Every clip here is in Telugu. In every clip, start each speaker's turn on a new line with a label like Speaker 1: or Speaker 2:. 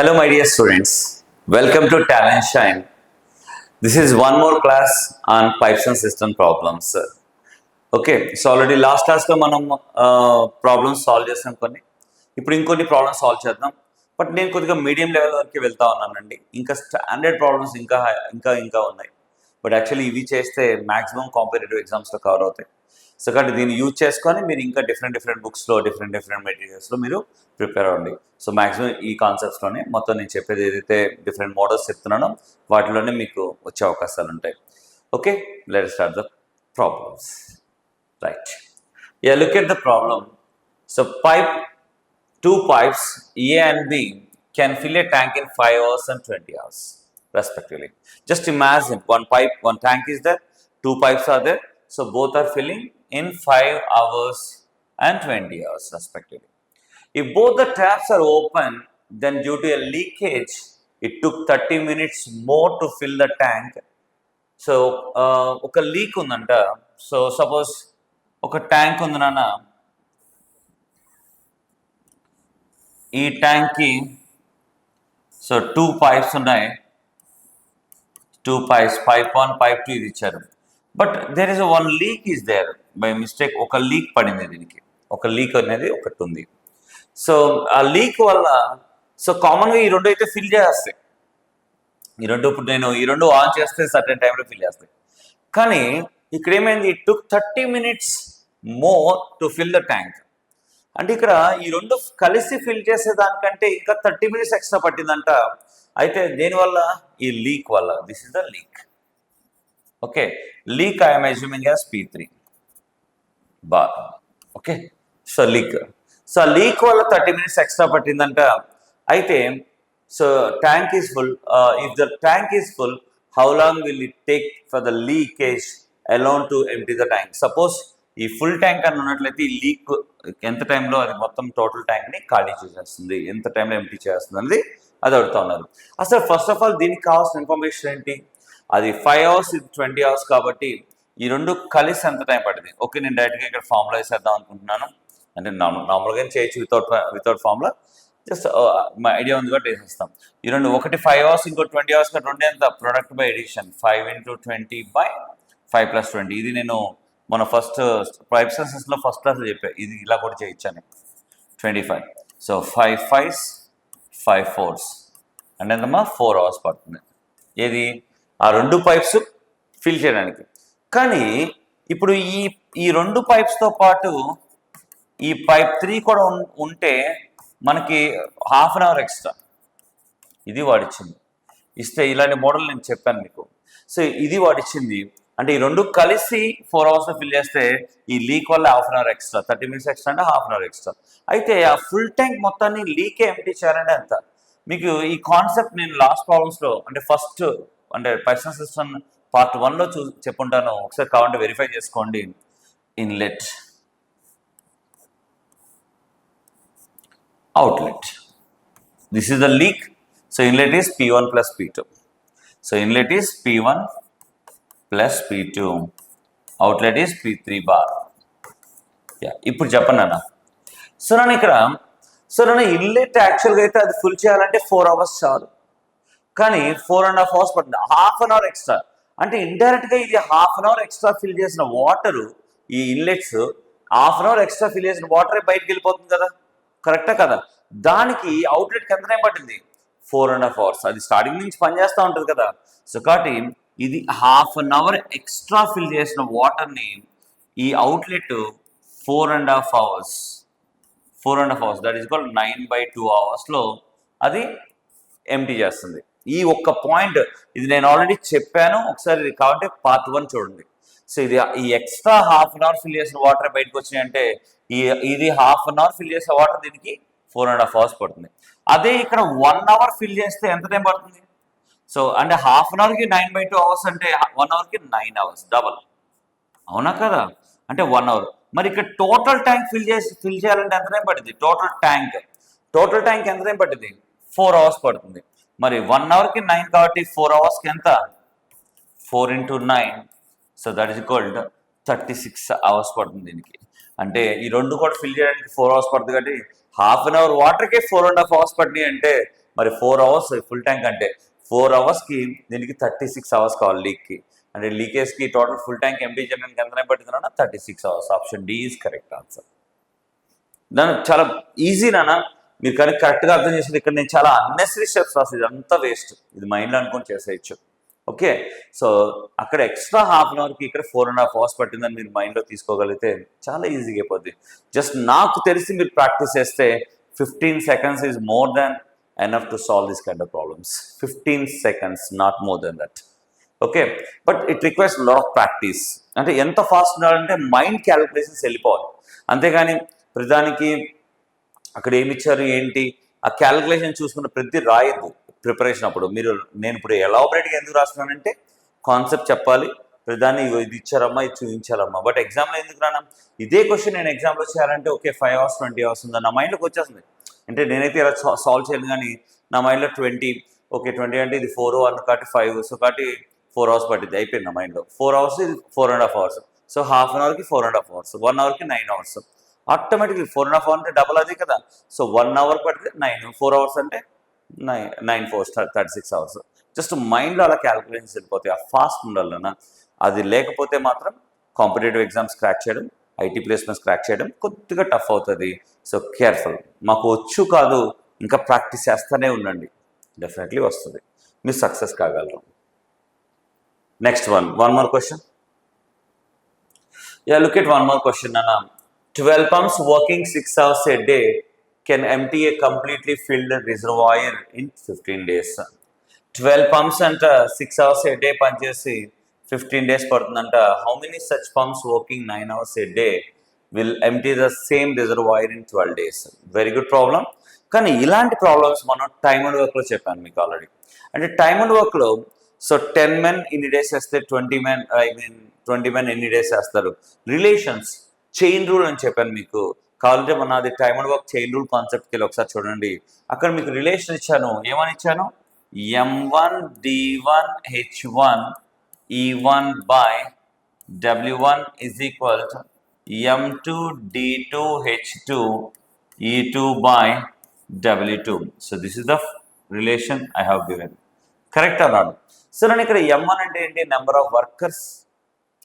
Speaker 1: Hello, my dear students. Welcome to Talent Shine. This is one more class on pipes and system problems. Okay so already last క్లాస్లో మనం ప్రాబ్లమ్స్ సాల్వ్ చేస్తాం ఇప్పుడు ఇంకొన్ని ప్రాబ్లమ్స్ సాల్వ్ చేద్దాం. బట్ నేను కొద్దిగా మీడియం లెవెల్ వరకు వెళ్తా ఉన్నానండి. ఇంకా స్టాండర్డ్ ప్రాబ్లమ్స్ ఇంకా ఉన్నాయి. బట్ యాక్చువల్లీ ఇవి చేస్తే మ్యాక్సిమం కాంపిటేటివ్ ఎగ్జామ్స్లో కవర్ అవుతాయి. సో కాబట్టి దీన్ని యూజ్ చేసుకొని మీరు ఇంకా డిఫరెంట్ బుక్స్లో డిఫరెంట్ మెటీరియల్స్లో మీరు ప్రిపేర్ అవ్వండి. సో మ్యాక్సిమం ఈ కాన్సెప్ట్స్లోనే మొత్తం నేను చెప్పేది ఏదైతే డిఫరెంట్ మోడల్స్ చెప్తున్నానో వాటిలోనే మీకు వచ్చే అవకాశాలు ఉంటాయి. Okay, let's start the problems. Right. Yeah, look at the problem. So two pipes A and B can fill a tank in 5 hours and 20 hours respectively. Just imagine one tank is there, two pipes are there. So both are filling in 5 hours and 20 hours respectively. If both the taps are open, then due to a leakage, it took 30 minutes more to fill the tank. So, oka leak undanta. So suppose ఒక ట్యాంక్ ఉంది నాన్న, ఈ ట్యాంక్కి సో 2 పైప్స్ ఉన్నాయి, 2 పైప్స్, పైప్ 1 పైప్ 2 ఇది ఇచ్చారు. But there is one leak is there by mistake. ఒక లీక్ పడింది, దీనికి ఒక లీక్ అనేది ఒకటి ఉంది. సో ఆ లీక్ వల్ల సో కామన్గా ఈ రెండు అయితే ఫిల్ చేస్తాయి. ఈ రెండు ఇప్పుడు నేను ఈ రెండు ఆన్ చేస్తే సర్టెన్ టైంలో ఫిల్ చేస్తాయి. కానీ ఇక్కడ ఏమైంది, it took 30 minutes more to fill the tank. అంటే ఇక్కడ ఈ రెండు కలిసి ఫిల్ చేసేదానికంటే ఇంకా 30 minutes ఎక్స్ట్రా పట్టిందంట. అయితే దేనివల్ల, ఈ లీక్ వల్ల. This is the leak. Okay, leak I'm assuming as P3 bar. Okay, so leak వల్ల 30 minutes ఎక్స్ట్రా పట్టిందంట. అయితే so tank is full. If the tank is full, how long will it take for the leakage alone to empty the tank? Suppose ఈ ఫుల్ ట్యాంక్ అని ఉన్నట్లయితే ఈ లీక్ ఎంత టైంలో అది మొత్తం టోటల్ ట్యాంక్ని ఖాళీ చేసేస్తుంది, ఎంత టైంలో ఎంప్టీ చేస్తుంది అనేది అది అడుగుతా ఉన్నారు. అసలు ఫస్ట్ ఆఫ్ ఆల్ దీనికి కావాల్సిన ఇన్ఫర్మేషన్ ఏంటి, అది 5 hours ఇది 20 hours కాబట్టి ఈ రెండు కలిసి ఎంత టైం పడుతుంది. ఓకే, నేను డైరెక్ట్గా ఇక్కడ ఫార్ములా వేసేద్దాం అనుకుంటున్నాను. అంటే నార్మల్గా చేయొచ్చు వితౌట్ ఫార్ములా. జస్ట్ మా ఐడియా ఉంది కాబట్టి వేసేస్తాం. ఈ రెండు ఒకటి 5 hours, ఇంకో 20 hours, రెండు ఎంత product by edition 5 into 20 by 5 plus 20. ఇది నేను మన ఫస్ట్ పైప్స్ అండ్ సిస్టంలో ఫస్ట్ క్లాస్లో చెప్పాను. ఇది ఇలా కూడా చేయించాను 25. సో 5 5s 5 4s అంటే ఎంతమ్మా 4 hours పడుతుంది. ఏది ఆ రెండు పైప్స్ ఫిల్ చేయడానికి. కానీ ఇప్పుడు ఈ రెండు పైప్స్తో పాటు ఈ పైప్ 3 కూడా ఉంటే మనకి 1/2 hour ఎక్స్ట్రా ఇది వాడిచ్చింది. ఇస్తే ఇలాంటి మోడల్ నేను చెప్పాను మీకు. సో ఇది వాడిచ్చింది. అంటే ఈ రెండు కలిసి 4 hours ఫిల్ చేస్తే ఈ లీక్ వల్ల 1/2 hour ఎక్స్ట్రా, 30 minutes ఎక్స్ట్రా అంటే 1/2 hour ఎక్స్ట్రా. అయితే ఆ ఫుల్ ట్యాంక్ మొత్తాన్ని లీకే ఎంప్టీ చేయాలంటే ఎంత? మీకు ఈ కాన్సెప్ట్ నేను లాస్ట్ ప్రాబ్లమ్స్లో అంటే ఫస్ట్ అంటే పర్సనల్ సిస్టమ్ పార్ట్ 1లో చెప్పుంటాను. ఒకసారి కావాలంటే వెరిఫై చేసుకోండి. Inlet outlet, this is the leak. So inlet is P1 plus P2. So inlet is P1 plus P2, outlet is P3 bar. ఇప్పుడు చెప్పండి అన్న. సో నన్ను ఇక్కడ ఇన్లెట్ యాక్చువల్గా అయితే అది ఫుల్ చేయాలంటే 4 hours చాలు. కానీ 4.5 hours పడుతుంది, 1/2 hour ఎక్స్ట్రా. అంటే ఇండైరెక్ట్గా ఇది 1/2 hour ఎక్స్ట్రా ఫిల్ చేసిన వాటరు, ఈ ఇన్లెట్స్ 1/2 hour ఎక్స్ట్రా ఫిల్ చేసిన వాటరే బయటకు వెళ్ళిపోతుంది కదా, కరెక్టా కదా? దానికి అవుట్లెట్కి ఎంత టైం పట్టింది, 4.5 hours. అది స్టార్టింగ్ నుంచి పనిచేస్తూ ఉంటుంది కదా. సో కాబట్టి ఇది 1/2 hour ఎక్స్ట్రా ఫిల్ చేసిన వాటర్ని ఈ outlet 4.5 hours that is called 9/2 hours అది ఎంప్టీ చేస్తుంది. ఈ ఒక్క పాయింట్ ఇది నేను ఆల్రెడీ చెప్పాను. ఒకసారి కాబట్టి పార్ట్ 1 చూడండి. సో ఈ ఎక్స్ట్రా 1/2 hour ఫిల్ చేసిన వాటర్ బయటకు వచ్చినాయంటే ఇది 1/2 hour ఫిల్ చేసిన వాటర్ దీనికి 4.5 hours పడుతుంది. అదే ఇక్కడ 1 hour ఫిల్ చేస్తే ఎంత టైం పడుతుంది? సో అంటే 1/2 hourకి 9/2 hours అంటే 1 hourకి 9 hours డబల్, అవునా కదా? అంటే 1 hour. మరి ఇక్కడ టోటల్ ట్యాంక్ ఫిల్ చేయాలంటే ఎంత టైం పడుతుంది? టోటల్ ట్యాంక్ ఎంత టైం పడుతుంది? 4 hours పడుతుంది. మరి 1 hourకి 9 కాబట్టి 4 hoursకి ఎంత? 4 into 9. So that is equal 36 hours పడుతుంది దీనికి. అంటే ఈ రెండు కూడా ఫిల్ చేయడానికి 4 అవర్స్ పడుతుంది కాబట్టి హాఫ్ అన్ అవర్ వాటర్కే 4.5 అవర్స్ పట్టినాయి అంటే మరి 4 అవర్స్ ఫుల్ ట్యాంక్ అంటే 4 అవర్స్కి దీనికి 36 అవర్స్ కావాలి లీక్కి. అంటే లీకేజ్కి టోటల్ ఫుల్ ట్యాంక్ ఎంటీ చేయడానికి ఎంత పడుతుందన్నా 36 hours. Option D is correct answer. దాని చాలా ఈజీ నాన్న, మీరు కానీ కరెక్ట్గా అర్థం చేసేది. ఇక్కడ నేను చాలా అన్నెసరీ స్టెప్స్ రాసి ఇదంతా వేస్ట్, ఇది మైండ్లో అనుకొని చేసేయచ్చు. ఓకే, సో అక్కడ ఎక్స్ట్రా హాఫ్ అన్ అవర్కి ఇక్కడ 4.5 అవర్స్ పట్టిందని మీరు మైండ్లో తీసుకోగలిగితే చాలా ఈజీగా అయిపోద్ది. జస్ట్ నాకు తెలిసి మీరు ప్రాక్టీస్ చేస్తే 15 seconds is more than enough to solve this kind of problems. 15 seconds, not more than that. Okay, but it requires lot of practice. అంటే ఎంత ఫాస్ట్ ఉండాలంటే మైండ్ క్యాలిక్యులేషన్స్ వెళ్ళిపోవాలి, అంతేగాని ప్రధానికి అక్కడ ఏమి ఇచ్చారు ఏంటి ఆ క్యాలిక్యులేషన్ చూసుకున్న ప్రతి రాయద్దు ప్రిపరేషన్ అప్పుడు. నేను ఇప్పుడు ఎలాబరేట్గా ఎందుకు రాస్తున్నానంటే కాన్సెప్ట్ చెప్పాలి, ప్రధాని ఇది ఇచ్చారమ్మా ఇది చూపించాలమ్మా. బట్ ఎగ్జామ్లో ఎందుకు రానా, ఇదే క్వశ్చన్ నేను ఎగ్జామ్లో చేయాలంటే ఓకే 5 hours 20 hours ఉందా నా మైండ్లోకి వచ్చేస్తుంది. అంటే నేనైతే ఇలా సాల్వ్ చేయను, కానీ నా మైండ్లో 20 ఓకే 20 అంటే ఇది 4 1 కాబట్టి 5 సో కాబట్టి 4 hours పట్టింది అయిపోయింది నా మైండ్లో. 4 hours ఇది 4.5 hours, సో హాఫ్ అన్ అవర్కి 4.5 hours, 1 hourకి 9 hours. ఆటోమేటిక్లీ 4.5 hours అంటే డబల్ అది కదా. సో 1 hour పడితే 9, 4 hours అంటే 9 4 36 hours. జస్ట్ మైండ్లో అలా క్యాలిక్యులేషన్స్ వెళ్ళిపోతాయి. ఆ ఫాస్ట్ ఉండాలన్నా, అది లేకపోతే మాత్రం కాంపిటేటివ్ ఎగ్జామ్స్ క్రాక్ చేయడం, ఐటీ ప్లేస్మెంట్స్ క్రాక్ చేయడం కొద్దిగా టఫ్ అవుతుంది. So careful. మాకు వచ్చు కాదు, ఇంకా ప్రాక్టీస్ చేస్తూనే ఉండండి, డెఫినెట్లీ వస్తుంది, మీరు సక్సెస్ కాగలరు. Next one more question. Ya, look at one more question అన్న. 12 pumps working 6 hours a day can empty a completely filled reservoir in 15 days. 12 pumps అంట 6 hours a day పనిచేసి 15 days పడుతుందంట. How many such pumps working 9 hours a day will empty the same reservoir in 12 days? Very good problem. కానీ ఇలాంటి ప్రాబ్లమ్స్ మనం టైమ్ అండ్ వర్క్లో చెప్పాను మీకు ఆల్రెడీ. అంటే టైమ్ అండ్ వర్క్లో సో 10 men ఎన్ని డేస్ వేస్తే 20 men ఎన్ని డేస్ వేస్తారు. రిలేషన్స్ చైన్ రూల్ అని చెప్పాను మీకు. కావాలంటే మన అది time and work chain rule కాన్సెప్ట్కి వెళ్ళి ఒకసారి చూడండి. అక్కడ మీకు రిలేషన్ ఇచ్చాను, ఏమని ఇచ్చాను, M1 D1 H1 E1 by W1 is equal to M2 D2 H2 E2 by W2. So this is the relation I have given. Correct or not? So నేను ఇక్కడ M1 అంటే ఏంటి, నెంబర్ ఆఫ్ వర్కర్స్,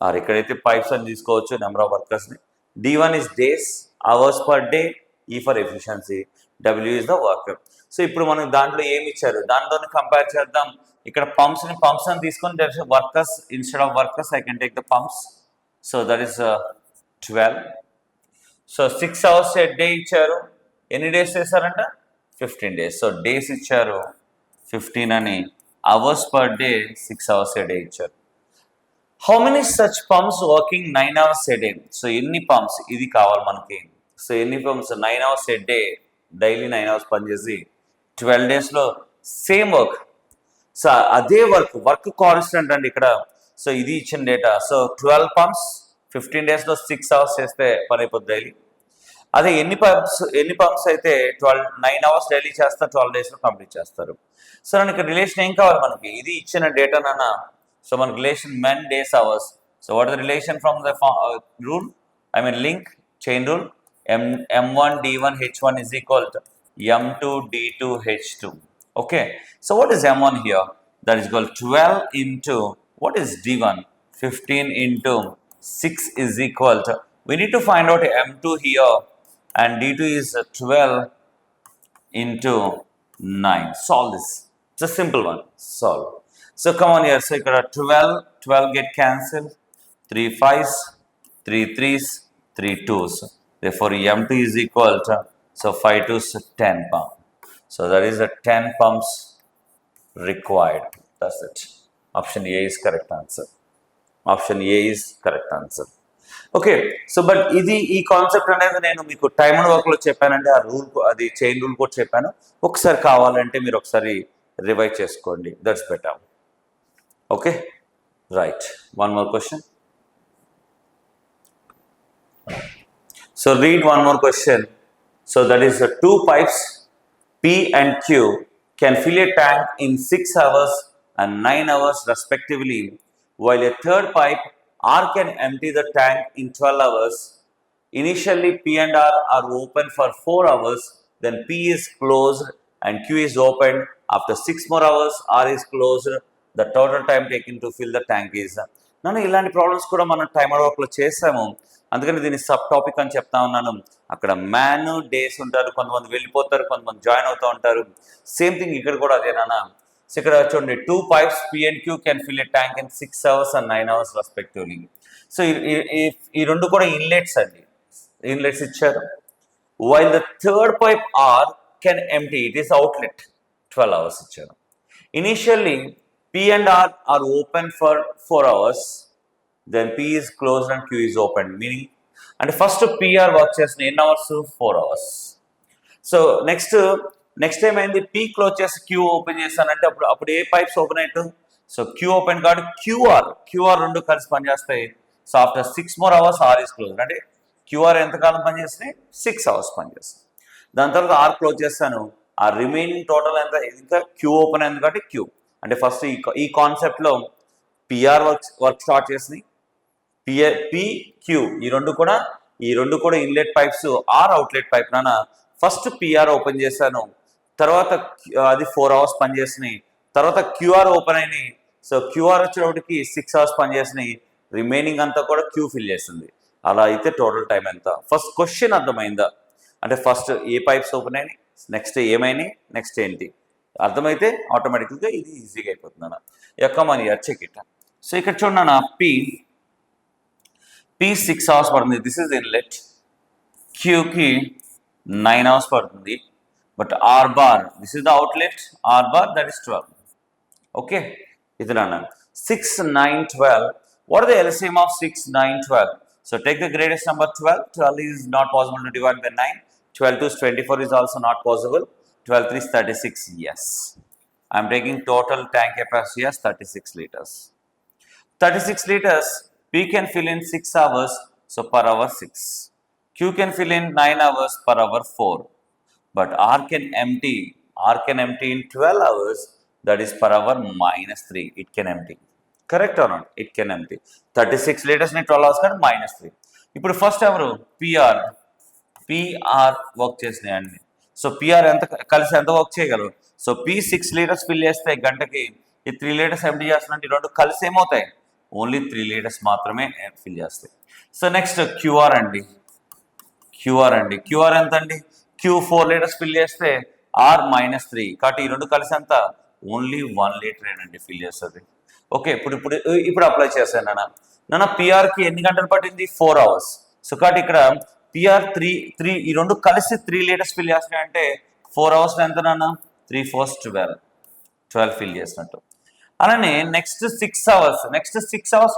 Speaker 1: ఆర్ ఇక్కడైతే పైప్స్ అని తీసుకోవచ్చు నెంబర్ ఆఫ్ వర్కర్స్ని. D1 is days, hours per day, E for efficiency, W is the worker. So ఇప్పుడు మనకు దాంట్లో ఏమి ఇచ్చారు దాంతో కంపేర్ చేద్దాం. ఇక్కడ పంప్స్ అని తీసుకొని workers instead of workers I can take the pumps. So that is 12. So 6 hours a day ఇచ్చారు, ఎన్ని డేస్ చేశారంట 15 days. సో డేస్ ఇచ్చారు 15 అని, hours per day 6 hours a day ఇచ్చారు. How many such pumps working 9 hours a day? So ఎన్ని పంప్స్, ఇది కావాలి మనకి. సో ఎన్ని pumps 9 hours a day, daily 9 hours పనిచేసి 12 daysలో సేమ్ వర్క్. సో అదే వర్క్ కాన్స్టెంట్ అండి ఇక్కడ. సో ఇది ఇచ్చిన డేటా. సో 12 pumps 15 daysలో 6 hours చేస్తే పని అయిపోతుంది డైలీ. అదే ఎన్ని పంప్స్ అయితే 9 hours డైలీ చేస్తారు, 12 daysలో కంప్లీట్ చేస్తారు. సో నాకు ఇక్కడ రిలేషన్ ఏం కావాలి మనకి, ఇది ఇచ్చిన డేటా నాన్న. సో మనకి relation men days hours. So what is the relation from the rule, I mean link chain rule, M1 D1 H1 is equal to M2 D2 H2. Okay, so what is M1 here? That is equal to 12 into what is D1, 15 into 6 is equal to, we need to find out M2 here, and D2 is 12 into 9. Solve this. It's a simple one. Solve. So come on here. So ఇక్కడ 12 get cancelled, 3 5s, 3 3s, 3 2s. Therefore M2 is equal to, so 5 2s 10 pump. So that is the 10 pumps required. That's it. Option A is correct answer. Option A is correct answer. Okay, so but ఇది ఈ కాన్సెప్ట్ అనేది నేను మీకు టైమ్ అండ్ వర్క్లో చెప్పానంటే ఆ రూల్, అది చైన్ రూల్ కూడా చెప్పాను. ఒకసారి కావాలంటే మీరు ఒకసారి రివైజ్ చేసుకోండి, that's better. Okay, right. One more question. So read one more question. So that is 2 pipes P and Q can fill a tank in 6 hours and 9 hours respectively, while a third pipe R can empty the tank in 12 hours. Initially P and R are open for 4 hours, then P is closed and Q is opened. After 6 more hours, R is closed. The total time taken to fill the tank is. నన్ను ఇలాంటి ప్రాబ్లమ్స్ కూడా మనం టైమర్ వర్క్లో చేసాము, అందుకని దీన్ని సబ్ టాపిక్ అని చెప్తా ఉన్నాను. అక్కడ మ్యాన్ డేస్ ఉంటారు, కొంతమంది వెళ్ళిపోతారు, కొంతమంది జాయిన్ అవుతూ ఉంటారు. సేమ్ థింగ్ ఇక్కడ కూడా అదేనా. సో ఇక్కడ చూడండి 2 pipes P and Q can fill a tank in 6 hours and 9 hours respectively. So ఈ రెండు కూడా ఇన్లెట్స్ అండి, ఇన్లెట్స్ ఇచ్చారు. While the third pipe R can empty, it is outlet, 12 hours ఇచ్చారు. Initially P and R are open for 4 hours, then P is closed and Q is open, meaning and first PR work చేసిన ఎన్ని అవర్స్ 4 hours. సో నెక్స్ట్ ఏమైంది, P క్లోజ్ చేసి Q ఓపెన్ చేస్తానంటే అప్పుడు ఏ పైప్స్ ఓపెన్ అయ్యాయి, సో Q ఓపెన్ కాబట్టి క్యూఆర్ రెండు కలిసి పనిచేస్తాయి. So after 6 more hours R is closed, అంటే క్యూఆర్ ఎంతకాలం పనిచేస్తాయి, 6 hours పనిచేస్తాయి. దాని తర్వాత R క్లోజ్ చేస్తాను, ఆ రిమైనింగ్ టోటల్ ఎంత, ఇంకా Q ఓపెన్ అయింది కాబట్టి Q అంటే ఫస్ట్ ఈ కాన్సెప్ట్లో పిఆర్ వర్క్ స్టార్ట్ చేసింది, PQ ఈ రెండు కూడా inlet pipes, or outlet pipe. నాన్న ఫస్ట్ పిఆర్ ఓపెన్ చేశాను, తర్వాత అది 4 hours పనిచేసినాయి, తర్వాత క్యూఆర్ ఓపెన్ అయినాయి. సో క్యూఆర్ వచ్చేటప్పటికి 6 hours పనిచేసినాయి, రిమైనింగ్ అంతా కూడా క్యూ ఫిల్ చేసింది. అలా అయితే టోటల్ టైం ఎంత. ఫస్ట్ క్వశ్చన్ అర్థమైందా, అంటే ఫస్ట్ ఏ పైప్స్ ఓపెన్ అయినాయి, నెక్స్ట్ ఏమైనాయి, నెక్స్ట్ ఏంటి అర్థమైతే ఆటోమేటిక్గా ఇది ఈజీగా అయిపోతుంది అన్న. ఎక్కమని చెక్ ఇట్. సో ఇక్కడ చూడండి అన్న, P 6 hours పడుతుంది, దిస్ ఇస్ ఇన్లెట్. క్యూకి 9 hours పడుతుంది, but R bar this is the outlet, R bar that is 12. Okay, ఇది నాన్న 6, 9, 12. What are the LCM of 6, 9, 12? So take the greatest number 12. 12 is not possible to divide by 9. 12 to 24 is also not possible. 12 3 is 36. Yes, I am taking total tank capacity as 36 liters. 36 liters P can fill in 6 hours, so per hour 6. Q can fill in 9 hours, per hour 4. But R can empty in 12 hours, that is per hour -3. It can empty. Correct or not? It can empty. 36 liters ni 12 hours kan -3. ఇప్పుడు ఫస్ట్ ఎవరు PR వర్క్ చేసినాయండి. సో పిఆర్ కలిసి ఎంత వర్క్ చేయగలరు. సో P 6 liters ఫిల్ చేస్తే గంటకి, ఈ 3 liters ఎంటీ చేస్తున్నట్టు, ఈ రెండు కలిసి ఏమవుతాయి, ఓన్లీ 3 liters మాత్రమే ఫిల్ చేస్తాయి. సో నెక్స్ట్ క్యూఆర్ అండి, క్యూఆర్ ఎంత అండి, Q 4 liters ఫిల్ చేస్తే R -3, కాబట్టి ఈ రెండు కలిసి ఎంత, ఓన్లీ 1 liter అండి ఫిల్ చేస్తుంది. ఓకే, ఇప్పుడు అప్లై చేశాను నాన్న. పిఆర్కి ఎన్ని గంటలు పట్టింది, 4 hours. సో కాబట్టి ఇక్కడ పిఆర్ 3 ఈ రెండు కలిసి 3 liters ఫిల్ చేస్తున్నాయంటే 4 hours ఎంత నాన్న, 3 4 12 ఫిల్ చేసినట్టు. అలానే నెక్స్ట్ 6 hours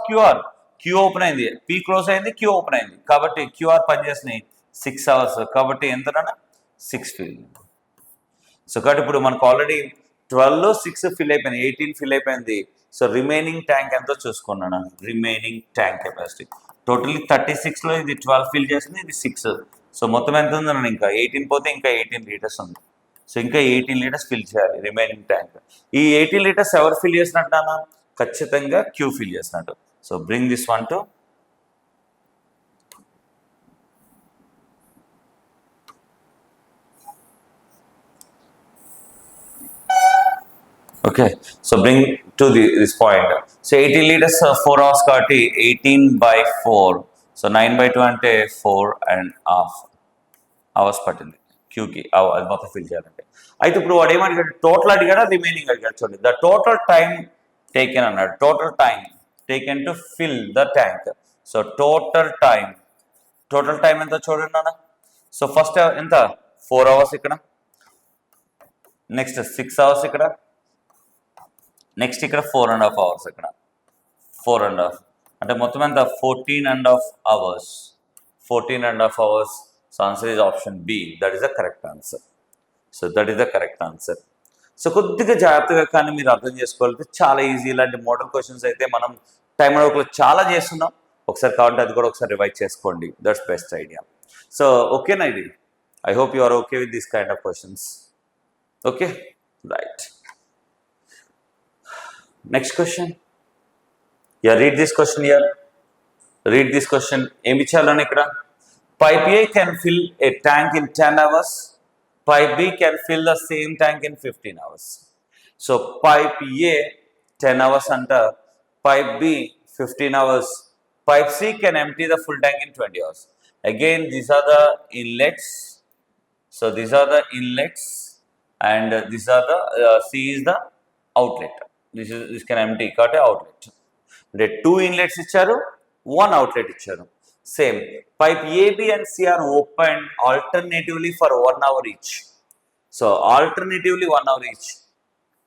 Speaker 1: క్యూ ఓపెన్ అయింది, P క్లోజ్ అయింది, Q ఓపెన్ అయింది, కాబట్టి క్యూఆర్ పనిచేసినాయి 6 hours, కాబట్టి ఎంత నాన్న, 6 ఫిల్. సో కాబట్టి ఇప్పుడు మనకు ఆల్రెడీ 12లో 6 ఫిల్ అయిపోయింది, 18 ఫిల్ అయిపోయింది. సో రిమైనింగ్ ట్యాంక్ ఎంతో చూసుకున్నాను, రిమైనింగ్ ట్యాంక్ కెపాసిటీ టోటల్లీ 36లో ఇది 12 ఫిల్ చేసింది, ఇది 6. సో మొత్తం ఎంత ఉందన్న, ఇంకా 18 పోతే ఇంకా 18 liters ఉంది. సో ఇంకా 18 liters ఫిల్ చేయాలి రిమైనింగ్ ట్యాంక్. ఈ 18 liters ఎవరు ఫిల్ చేసినట్టు అన్న, ఖచ్చితంగా క్యూ ఫిల్ చేసినట్టు. So bring this one to okay, so bring to this point. So 18 liters 4 hours కాబట్టి 18/4, so 9/2 అంటే 4.5 hours పట్టింది క్యూకి, అది మొత్తం ఫిల్ చేయాలంటే. అయితే ఇప్పుడు వాడు ఏమడిగాడు, టోటల్ అడిగాడా రిమైనింగ్ అడిగాడు. చూడండి, ద టోటల్ టైం టేకెన్ అన్నాడు, total time taken to fill the tank. So total time ఎంత చూడండి అన్న. సో ఫస్ట్ ఎంత, 4 hours ఇక్కడ, నెక్స్ట్ 6 hours ఇక్కడ, నెక్స్ట్ ఇక్కడ 4.5 hours ఇక్కడ, 4.5 అంటే మొత్తం ఎంత, 14.5 hours. 14.5 hours. So answer is option B, that is the correct answer. So కొద్దిగా జాగ్రత్తగా కానీ మీరు అర్థం చేసుకోవాలి, చాలా ఈజీ. ఇలాంటి మోడల్ క్వశ్చన్స్ అయితే మనం టైం వర్క్లో చాలా చేస్తున్నాం. ఒకసారి కావాలంటే అది కూడా ఒకసారి రివైజ్ చేసుకోండి, దట్స్ బెస్ట్ ఐడియా. సో ఓకేనా ఇది, I hope you are okay with this kind of questions. Okay, right. Next question. Yeah, read this question here. ఏమి ఇచ్చారని ఇక్కడ, Pipe A can fill a tank in 10 hours. Pipe B can fill the same tank in 15 hours. So pipe A 10 hours under, pipe B 15 hours. Pipe C can empty the full tank in 20 hours. Again, these are the inlets. So these are the inlets, and these are the C is the outlet. This can empty got a outlet. అంటే 2 ఇన్లెట్స్ ఇచ్చారు, 1 అవుట్లెట్ ఇచ్చారు. Same pipe AB and C are opened alternatively for 1 hour each. So alternatively 1 hour each.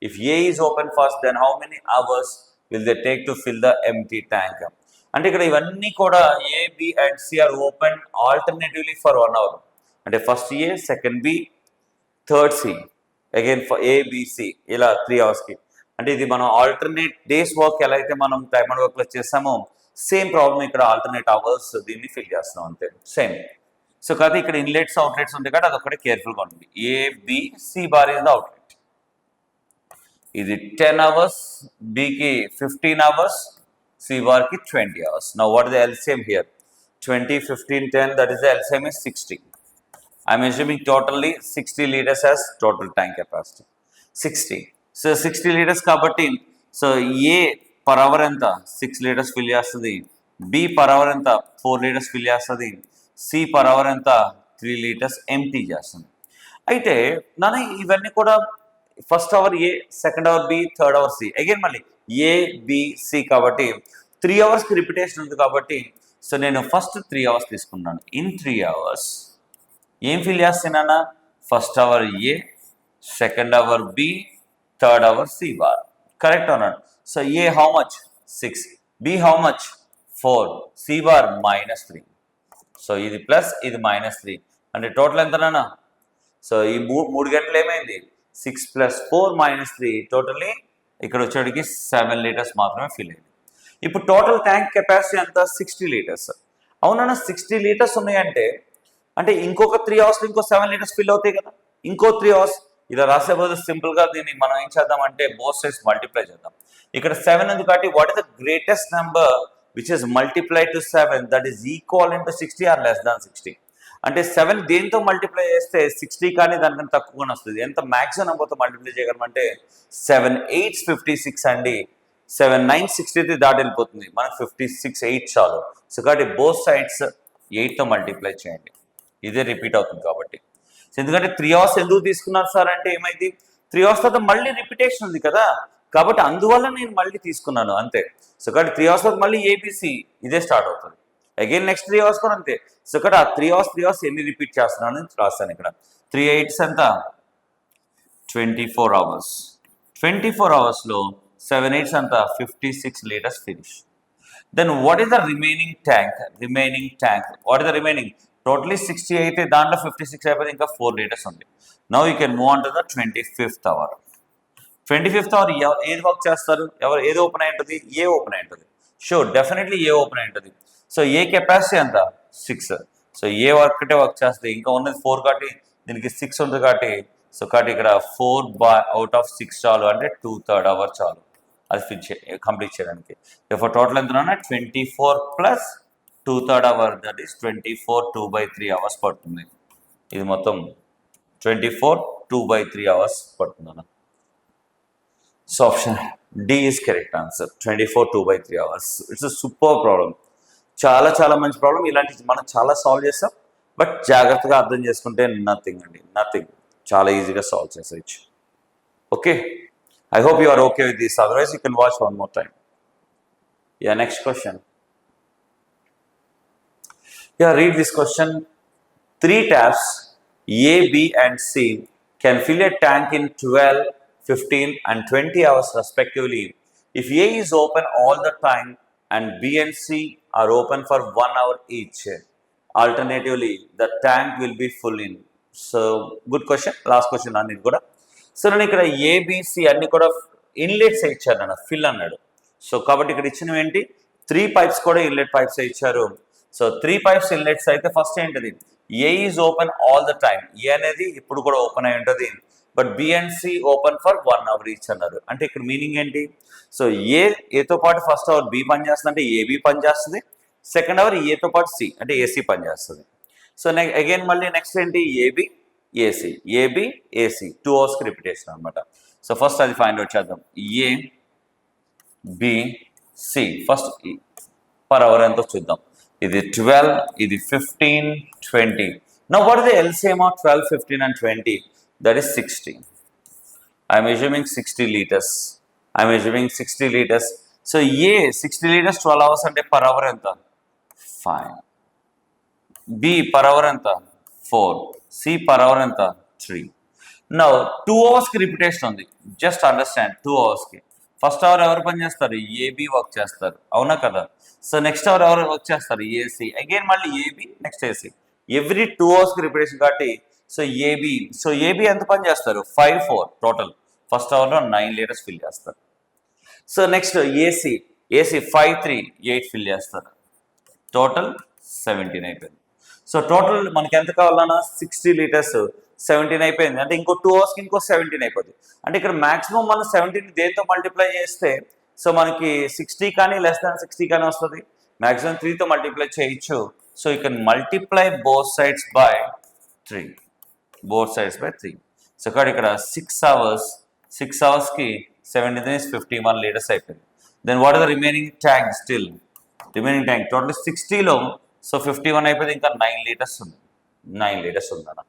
Speaker 1: If A is open first, then how many hours will they take to fill the empty tank? అంటే ఇక్కడ ఇవన్నీ కూడా A, B and C are open alternatively for 1 hour. అంటే first A, second B, third C, again for A, B, C ఇలా 3 అవర్స్కి. అంటే ఇది మనం ఆల్టర్నేట్ డేస్ వర్క్ ఎలా అయితే మనం టైమ్ అండ్ వర్క్లో చేస్తామో సేమ్ ప్రాబ్లమ్ ఇక్కడ ఆల్టర్నేట్ అవర్స్ దీన్ని ఫిల్ చేస్తాం అంతే సేమ్. సో కాదు ఇక్కడ ఇన్లెట్స్ అవుట్లెట్స్ ఉంటాయి కాబట్టి అదొక్కటే కేర్ఫుల్గా ఉంటుంది. ABC bar is the outlet. ఇది 10 hours, Bకి 15 hours, C బార్కి 20 hours. Now what is the LCM here? 20, 15, 10, that is the LCM is 60. I'm assuming totally 60 liters as total tank capacity. 60. So 60 liters కాబట్టి సో A per hour ఎంత 6 liters ఫిల్ చేస్తుంది, B per hour ఎంత 4 liters ఫిల్ చేస్తుంది, C per hour ఎంత 3 liters ఎంటీ చేస్తుంది. అయితే నాన్న ఇవన్నీ కూడా first hour A, second hour B, third hour C, again మళ్ళీ A, B, C కాబట్టి 3 అవర్స్కి రిపిటేషన్ ఉంది కాబట్టి సో నేను ఫస్ట్ 3 అవర్స్ తీసుకున్నాను. ఇన్ 3 అవర్స్ ఏం ఫిల్ చేస్తున్నానా, first hour A, second hour B, third hour C bar. Correct అన్నాడు. So A how much 6, B how much 4, C bar -3. So ఇది ప్లస్ ఇది -3 అంటే టోటల్ ఎంతనా, సో ఈ 3 గంటలు ఏమైంది 6 + 4 -3 టోటల్లీ ఇక్కడ వచ్చేటికి 7 liters మాత్రమే ఫిల్ అయింది. ఇప్పుడు టోటల్ ట్యాంక్ కెపాసిటీ ఎంత 60 liters. అవునన్నా 60 liters ఉన్నాయంటే అంటే ఇంకొక 3 అవర్స్లో ఇంకో 7 liters ఫిల్ అవుతాయి కదా. ఇంకో 3 అవర్స్ ఇలా రాసే బదులు సింపుల్గా దీన్ని మనం ఏం చేద్దాం అంటే బోత్ సైడ్స్ మల్టిప్లై చేద్దాం. ఇక్కడ 7 ఉంది కాబట్టి what is the greatest number which is multiply to 7 that is equal to 60 or less than 60. అంటే 7 దేంతో మల్టిప్లై చేస్తే 60 కానీ దానికన్నా తక్కువగానే వస్తుంది. ఎంత మ్యాక్సిమం నెంబర్తో మల్టిప్లై చేయగలమంటే 7 8s 56 అండి, 7 9s 63 దాటి వెళ్ళిపోతుంది, మనకు 56 8 చాలు. సో కాబట్టి బోత్ సైడ్స్ 8తో మల్టిప్లై చేయండి, ఇదే రిపీట్ అవుతుంది కాబట్టి. ఎందుకంటే 3 అవర్స్ ఎందుకు తీసుకున్నారు సార్ అంటే ఏమైంది 3 అవర్స్ తర్వాత మళ్ళీ రిపిటేషన్ ఉంది కదా కాబట్టి అందువల్ల నేను మళ్ళీ తీసుకున్నాను అంతే. సో కాబట్టి 3 అవర్స్ తర్వాత మళ్ళీ ABC ఇదే స్టార్ట్ అవుతుంది, అగైన్ నెక్స్ట్ 3 అవర్స్ కూడా అంతే. సో ఇక్కడ ఆ 3 అవర్స్ ఎన్ని రిపీట్ చేస్తున్నాను రాస్తాను ఇక్కడ. 3 8s ఎంత 24 hours, 24 అవర్స్లో 7 8s ఎంత 56 liters finish. Then what is the remaining tank, what is the remaining totally 60 అయితే దాంట్లో 56 అయిపోతే ఇంకా 4 liters ఉంది. Now you can move on to the 25th hour. 25th hour ఏది వర్క్ చేస్తారు, ఎవరు ఏది ఓపెన్ అయి ఉంటుంది, ఏ ఓపెన్ అయి ఉంటుంది. షూర్ డెఫినెట్లీ ఏ ఓపెన్ అయి ఉంటుంది. సో ఏ కెపాసిటీ ఎంత 6. సో ఏ ఒక్కటే వర్క్ చేస్తుంది, ఇంకా ఉన్నది 4 కాబట్టి దీనికి 6 ఉంటుంది కాబట్టి సో కాబట్టి ఇక్కడ 4 అవుట్ ఆఫ్ 6 చాలు అంటే 2/3 అవర్ చాలు అది కంప్లీట్ చేయడానికి. ఇప్పుడు టోటల్ ఎంత 24 plus 2/3 hour that is 24 2/3 hours పడుతుంది. ఇది మొత్తం 24 2/3 hours పడుతుంది అన్న. So option D is correct answer, 24 2/3 hours. It's a super problem, చాలా మంచి ప్రాబ్లం. ఇలాంటి మనం చాలా సాల్వ్ చేస్తాం బట్ జాగ్రత్తగా అర్థం చేసుకుంటే నథింగ్ అండి, నథింగ్, చాలా ఈజీగా సాల్వ్ చేసేయచ్చు. Okay, I hope you are okay with this, otherwise you can watch one more time. Yeah next question. Yeah, read this question. 3 taps A, B and C can fill a tank in 12, 15 and 20 hours respectively. If A is open all the time and B and C are open for 1 hour each, alternatively the tank will be full in. So good question, last question అన్ని కూడా. సో నేను ఇక్కడ ABC అన్ని కూడా ఇన్లెట్స్ ఇచ్చారు అన్న, ఫిల్ అన్నాడు. సో కాబట్టి ఇక్కడ ఇచ్చినవి ఏంటి 3 పైప్స్ కూడా ఇన్లెట్ పైప్స్ ఇచ్చారు. సో 3 పైప్స్ ఇన్లెట్స్ అయితే ఫస్ట్ ఏంటిది A is open all the time, A అనేది ఇప్పుడు కూడా ఓపెన్ అయి ఉంటుంది, but B and C open for 1 hour each అన్నారు. అంటే ఇక్కడ మీనింగ్ ఏంటి, సో ఏతో పాటు ఫస్ట్ అవర్ B పనిచేస్తుంది అంటే AB పనిచేస్తుంది, సెకండ్ అవర్ ఏతో పాటు C అంటే AC పనిచేస్తుంది. సో అగైన్ మళ్ళీ నెక్స్ట్ ఏంటి ఏబి ఏసీ, ఏబి ఏసీ 2 అవర్స్కి రిపిటేషన్ అనమాట. సో ఫస్ట్ అది ఫైండ్ అవుట్ చేద్దాం. A B C first per hour ఎంతో చూద్దాం. ఇది 12, ఇది 15, 20. Now what is the LCM of 12, 15 and 20? That is 60. I am assuming 60 liters. I am assuming 60 liters. So A 60 liters 12 hours అంటే per hour ఎంత? 5. B per hour ఎంత? 4. C per hour ఎంత? 3. Now 2 hours కి రిపిటేషన్ ఉంది. జస్ట్ అండర్స్టాండ్ 2 hours కి. ఫస్ట్ అవర్ ఎవరు పని చేస్తారు? ఏబి వర్క్ చేస్తారు, అవునా కదా? సో నెక్స్ట్ అవర్ ఎవరు వర్క్ చేస్తారు? ఏసీ. అగైన్ మళ్ళీ ఏబి నెక్స్ట్ ఏసీ. ఎవ్రీ 2 అవర్స్కి రిపిటేషన్ కాబట్టి సో ఏబి ఎంత పని చేస్తారు? 5, 4 టోటల్. ఫస్ట్ అవర్లో 9 లీటర్స్ ఫిల్ చేస్తారు. సో నెక్స్ట్ ఏసీ 5, 3 8 ఫిల్ చేస్తారు. టోటల్ 17 అయిపోయింది. సో టోటల్ మనకి ఎంత కావాలన్నా 60 లీటర్స్ 17 అయిపోయింది. అంటే ఇంకో 2 అవర్స్కి ఇంకో 17 అయిపోతుంది. అంటే ఇక్కడ మాక్సిమం మనం 17 దేంతో మల్టిప్లై చేస్తే సో మనకి 60 కానీ లెస్ దాన్ 60 కానీ వస్తుంది. మాక్సిమం 3తో మల్టిప్లై చేయొచ్చు. So you can multiply both sides by 3. So ఇక్కడ 6 అవర్స్కి 17 is 51 లీటర్స్ అయిపోయింది. Then what are the remaining tank? Still remaining tank total 60లో సో 51 అయిపోయింది. ఇంకా 9 లీటర్స్ ఉంది. 9 లీటర్స్ ఉందన్న.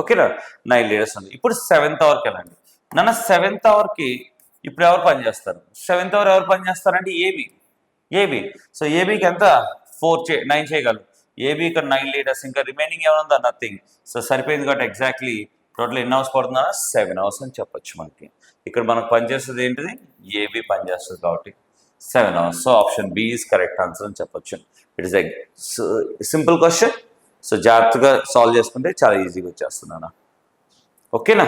Speaker 1: ఓకేనా? 9 లీటర్స్ ఉంది. ఇప్పుడు 7th అవర్కి వెళ్ళండి. నన్ను 7th అవర్కి ఇప్పుడు ఎవరు పని చేస్తారు? 7th అవర్ ఎవరు పని చేస్తారంటే ఏబి. సో ఏబికి ఎంత? 9 చేయగలరు. ఏబి ఇక్కడ 9 లీటర్స్, ఇంకా రిమైనింగ్ ఏమన్నా నథింగ్. సో సరిపోయింది కాబట్టి ఎగ్జాక్ట్లీ టోటల్ ఎన్ని అవర్స్ పడుతుందా? 7 అవర్స్ అని చెప్పొచ్చు. మనకి ఇక్కడ మనకు పనిచేస్తుంది ఏంటిది? ఏబి పనిచేస్తుంది కాబట్టి 7 hours. So option B is correct answer అని చెప్పొచ్చు. It is a simple question. So జాగ్రత్తగా సాల్వ్ చేసుకుంటే చాలా ఈజీగా వచ్చేస్తున్నాను. ఓకేనా?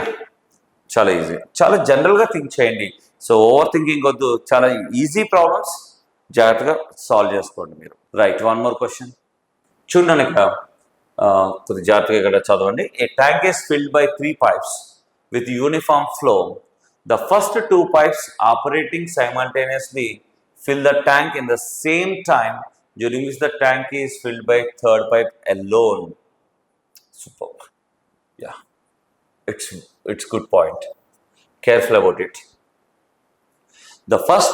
Speaker 1: చాలా ఈజీ, చాలా జనరల్గా థింక్ చేయండి. సో ఓవర్ థింకింగ్ వద్దు. చాలా ఈజీ ప్రాబ్లమ్స్ జాగ్రత్తగా సాల్వ్ చేసుకోండి మీరు. రైట్, 1 more క్వశ్చన్ చూడండి. ఇక్కడ కొద్ది జాగ్రత్తగా ఇక్కడ చదవండి. A tank is filled by 3 pipes with uniform flow. The first 2 pipes operating simultaneously fill the tank in the same time, during which the tank is filled by 3rd pipe alone. Superb. Yeah, it's good point. Careful about it. The first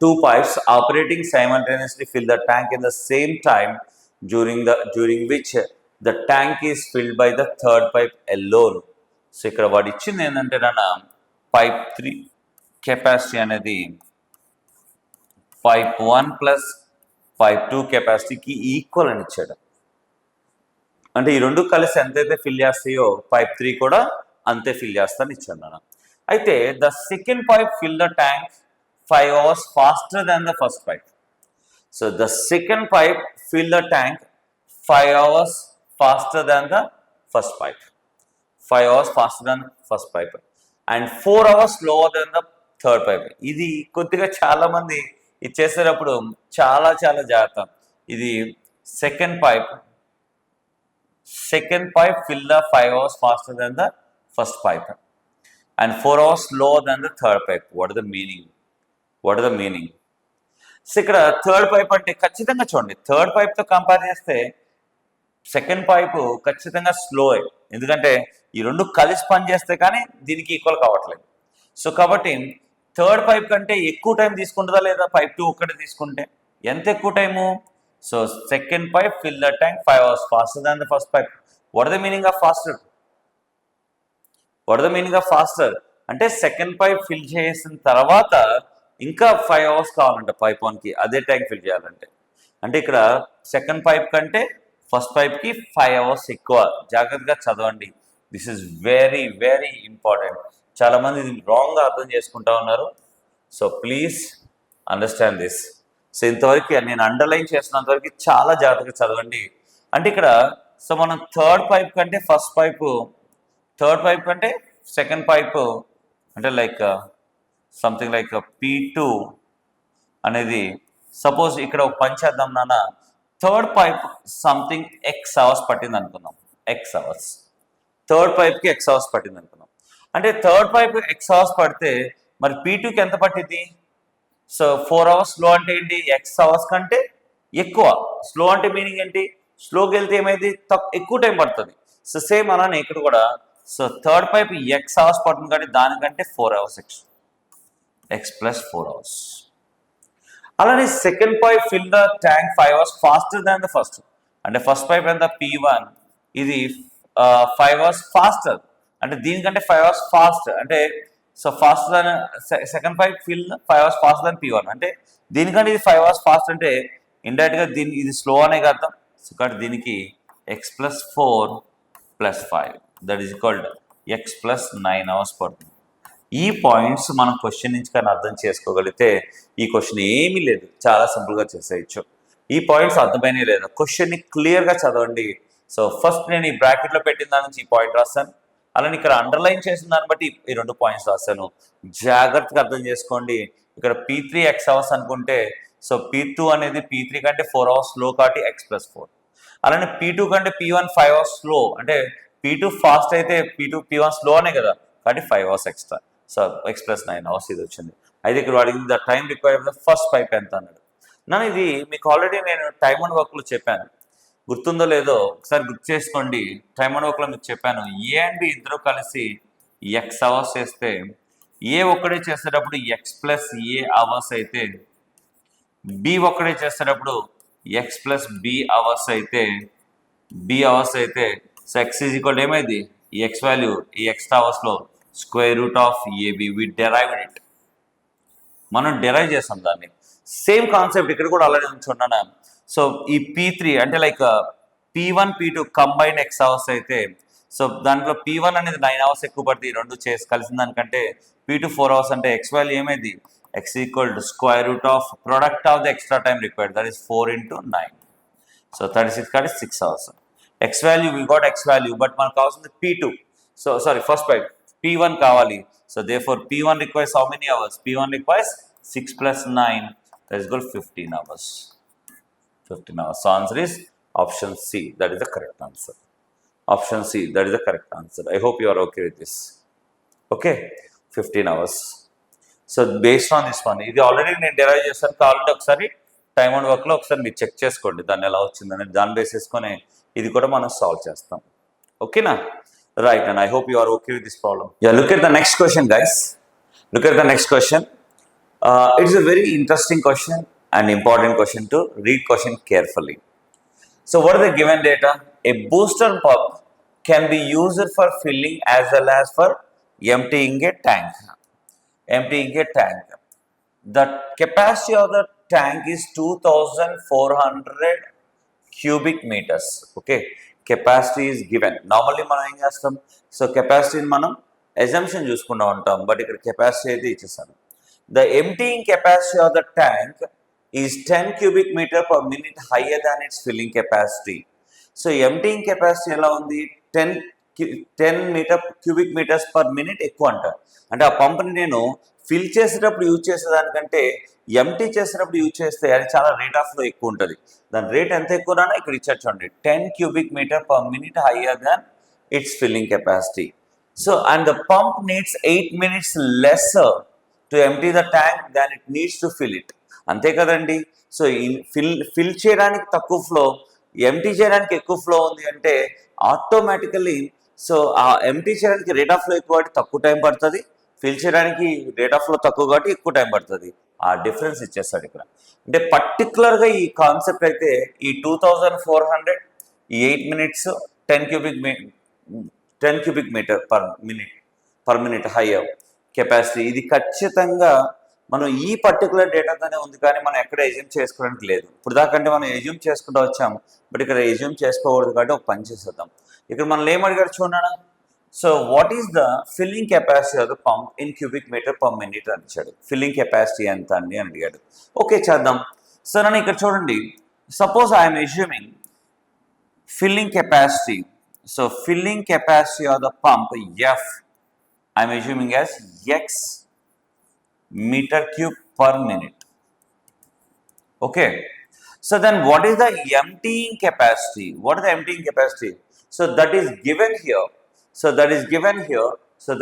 Speaker 1: 2 pipes operating simultaneously fill the tank in the same time, during which the tank is filled by the 3rd pipe alone. So ఇక్కడ వాడు ఇచ్చింది ఏంటంటే నాన్న పైప్ 3 కెపాసిటీ అనేది పైప్ 1 ప్లస్ పైప్ 2 కెపాసిటీకి ఈక్వల్ అని ఇచ్చాడు. అంటే ఈ రెండు కలిసి ఎంతైతే ఫిల్ చేస్తాయో పైప్ 3 కూడా అంతే ఫిల్ చేస్తాను ఇచ్చాడు నాన్న. అయితే the second pipe fill the tank 5 hours faster than the first pipe. So the second pipe fill the tank 5 hours faster than the first pipe. 5 hours faster than first pipe and 4 hours slower than the third pipe. ఇది కొద్దిగా చాలా మంది ఇచ్చేసేటప్పుడు చాలా జాగ్రత్త. ఇది second pipe fill the 5 hours faster than the first pipe and 4 hours slower than the third pipe. What is the meaning? So ఇక్కడ థర్డ్ పైప్ అంటే ఖచ్చితంగా చూడండి, థర్డ్ పైప్తో కంపేర్ చేస్తే సెకండ్ పైపు ఖచ్చితంగా స్లో. ఎందుకంటే ఈ రెండు కలిసి పనిచేస్తే కానీ దీనికి ఈక్వల్ కావట్లేదు. సో కాబట్టి థర్డ్ పైప్ కంటే ఎక్కువ టైం తీసుకుంటుందా లేదా పైప్ 2 ఒక్కటే తీసుకుంటే? ఎంత ఎక్కువ time? So second pipe fill the tank 5 hours faster than the first pipe. What is the meaning of faster? అంటే సెకండ్ పైప్ ఫిల్ చేసిన తర్వాత ఇంకా 5 hours కావాలంటే పైప్ 1కి అదే ట్యాంక్ ఫిల్ చేయాలంటే. అంటే ఇక్కడ సెకండ్ పైప్ కంటే ఫస్ట్ పైప్కి 5 hours ఎక్కువ. జాగ్రత్తగా చదవండి. This is very important. చాలామంది ఇది రాంగ్గా అర్థం చేసుకుంటా ఉన్నారు. So please understand this. So ఇంతవరకు నేను అండర్లైన్ చేసినంత వరకు చాలా జాగ్రత్తగా చదవండి. అంటే ఇక్కడ సో మనం థర్డ్ పైప్ కంటే సెకండ్ పైప్ అంటే లైక్ సంథింగ్ లైక్ P2 అనేది సపోజ్ ఇక్కడ ఒక పని చేద్దాం నాన్న. Third pipe something X hours పట్టింది అనుకుందాం. థర్డ్ పైప్కి X hours పట్టింది అనుకుందాం. అంటే థర్డ్ పైప్ X hours పడితే మరి P2కి ఎంత పట్టింది? సో 4 hours స్లో అంటే ఏంటి? X hours కంటే ఎక్కువ. స్లో అంటే మీనింగ్ ఏంటి? స్లోకి వెళ్తే ఏమైంది ఎక్కువ టైం పడుతుంది. సో సేమ్ అలానే ఇక్కడ కూడా so third pipe X hours పడుతుంది కాబట్టి దానికంటే 4 hours ఎక్స్ ప్లస్ 4 hours. అలానే second pipe fill the tank 5 hours faster than the first. అంటే ఫస్ట్ పైప్ ఎంత P1 ఇది 5 hours ఫాస్టర్, అంటే దీనికంటే 5 hours ఫాస్ట్. అంటే so fast than second pipe fill 5 hours fast than P1, అంటే దీనికంటే ఇది 5 hours ఫాస్ట్, అంటే ఇండైరెక్ట్గా ఇది స్లో అనే అర్థం. సో కాబట్టి దీనికి X plus 4 plus 5 that is equalled X plus 9 hours పడుతుంది. ఈ పాయింట్స్ మనం క్వశ్చన్ నుంచి కానీ అర్థం చేసుకోగలిగితే ఈ క్వశ్చన్ ఏమీ లేదు, చాలా సింపుల్గా చేసేయచ్చు. ఈ పాయింట్స్ అర్థమైనా లేదా క్వశ్చన్ని క్లియర్గా చదవండి. సో ఫస్ట్ నేను ఈ బ్రాకెట్లో పెట్టిన దాని నుంచి ఈ పాయింట్ రాస్తాను, అలానే ఇక్కడ అండర్లైన్ చేసిన దాన్ని బట్టి ఈ 2 పాయింట్స్ రాస్తాను. జాగ్రత్తగా అర్థం చేసుకోండి. ఇక్కడ P3 ఎక్స్ అవర్స్ అనుకుంటే సో P2 అనేది P3 కంటే 4 hours స్లో కాబట్టి ఎక్స్ ప్లస్ 4. అలానే P2 కంటే P1 5 hours స్లో, అంటే P2 ఫాస్ట్ అయితే P1 స్లో అనే కదా, కాబట్టి 5 hours extra. So X plus 9 hours ఇది వచ్చింది. అయితే ఇక్కడ అడిగింది the time required first pipe ఎంత అన్నాడు. నన్ను ఇది మీకు ఆల్రెడీ నేను టైమ్ అండ్ వర్క్లో చెప్పాను, గుర్తుందో లేదో ఒకసారి గుర్తు చేసుకోండి. టైమ్ అండ్ వర్క్లో మీకు చెప్పాను, ఏ అండ్ బి ఇద్దరు కలిసి ఎక్స్ అవర్స్ చేస్తే ఏ ఒక్కడే చేసేటప్పుడు ఎక్స్ ప్లస్ ఏ అవర్స్ అయితే, బి ఒక్కడే చేసేటప్పుడు ఎక్స్ ప్లస్ బి అవర్స్ అయితే సో ఎక్స్ ఈజ్ ఈక్వల్ ఏమైంది ఈ ఎక్స్ వాల్యూ ఈ ఎక్స్ట్రా అవర్స్లో square root of AB. We derived it, మనం డెరైవ్ చేస్తాం దాన్ని. సేమ్ కాన్సెప్ట్ ఇక్కడ కూడా అలానే ఉంచున్నాను. సో ఈ P3 అంటే like P1 P2 combined X hours అయితే సో దాంట్లో P1 అనేది 9 hours ఎక్కువ పడుతుంది, రెండు చేసి కలిసిన దానికంటే. P2 4 hours అంటే ఎక్స్ వాల్యూ ఏమైంది X equal to square root of product of the extra time required that is 4 into 9. So 36 కాబట్టి 6 hours. X value we got X value, but మనకు కావాల్సింది P2. So sorry first pipe P1 కావాలి. So therefore P1 requires how many hours? P1 requires 6 plus 9, that is equal 15 hours. 15 hours. So answer is option C. That is the correct answer. Option C. That is the correct answer. I hope you are okay with this. Okay, 15 hours. So based on this one, ఇది ఆల్రెడీ నేను డెరైవ్ చేస్తాను, కావాలంటే ఒకసారి టైమ్ అండ్ వర్క్లో ఒకసారి మీరు చెక్ చేసుకోండి దాన్ని ఎలా వచ్చిందని. దాన్ని బేస్ చేసుకొని ఇది కూడా మనం సాల్వ్ చేస్తాం. ఓకేనా? Right, and I hope you are okay with this problem. Yeah, look at the next question, guys. Look at the next question. It's a very interesting question and important question to read question carefully. So what are the given data? A booster pump can be used for filling as well as for emptying a tank. Emptying a tank. The capacity of the tank is 2,400 cubic meters. Okay. Capacity is given. Normally మనం ఏం చేస్తాం, సో కెపాసిటీని మనం అజంప్షన్ చూసుకుంటూ ఉంటాం, బట్ ఇక్కడ కెపాసిటీ అయితే ఇచ్చేసాను. The emptying capacity of the tank is 10 cubic meter per minute higher than it's filling capacity. So emptying capacity ఎలా ఉంది 10 cubic meters per minute ఎక్కువ అంటారు. అంటే ఆ పంప్ని నేను ఫిల్ చేసేటప్పుడు యూజ్ చేసేదానికంటే ఎంటీ చేసేటప్పుడు యూజ్ చేస్తే అది చాలా రేట్ ఆఫ్ ఫ్లో ఎక్కువ ఉంటుంది. దాని రేట్ ఎంత ఎక్కువనా ఇక్కడ ఇచ్చారు చూడండి, 10 cubic meter per minute higher than it's filling capacity. So and the pump needs 8 minutes lesser to empty the tank than it needs to fill it. అంతే కదండి. సో ఫిల్ చేయడానికి తక్కువ ఫ్లో, ఎంటీ చేయడానికి ఎక్కువ ఫ్లో ఉంది అంటే ఆటోమేటికల్లీ సో ఆ ఎంటీ చేయడానికి రేట్ ఆఫ్ ఫ్లో ఎక్కువ కాబట్టి తక్కువ టైం పడుతుంది, ఫిల్ చేయడానికి రేట్ ఆఫ్ ఫ్లో తక్కువ కాబట్టి ఎక్కువ టైం పడుతుంది. ఆ డిఫరెన్స్ ఇచ్చేస్తాడు ఇక్కడ. అంటే పర్టికులర్గా ఈ కాన్సెప్ట్ అయితే ఈ 2,400 ఈ 8 minutes 10 cubic meter per minute higher capacity, ఇది ఖచ్చితంగా మనం ఈ పర్టికులర్ డేటాతోనే ఉంది, కానీ మనం ఎక్కడ ఎజ్యూమ్ చేసుకోవడానికి లేదు. ఇప్పుడు దాకంటే మనం ఎజ్యూమ్ చేసుకుంటూ వచ్చాము, బట్ ఇక్కడ ఎజ్యూమ్ చేసుకోకూడదు కాబట్టి ఒక పని చేసేద్దాం. ఇక్కడ మనం ఏమడిగారు చూడండి. So what is the filling capacity of the pump in cubic meter per minute అని ఇచ్చాడు. ఫిల్లింగ్ కెపాసిటీ ఎంత అండి అని అడిగాడు. ఓకే చేద్దాం. సో నన్ను ఇక్కడ చూడండి, suppose I'm assuming filling capacity. So filling capacity of the pump F I'm assuming as X meter cube per minute. Okay. So then what is the emptying capacity? What is the emptying capacity? So that is given here. So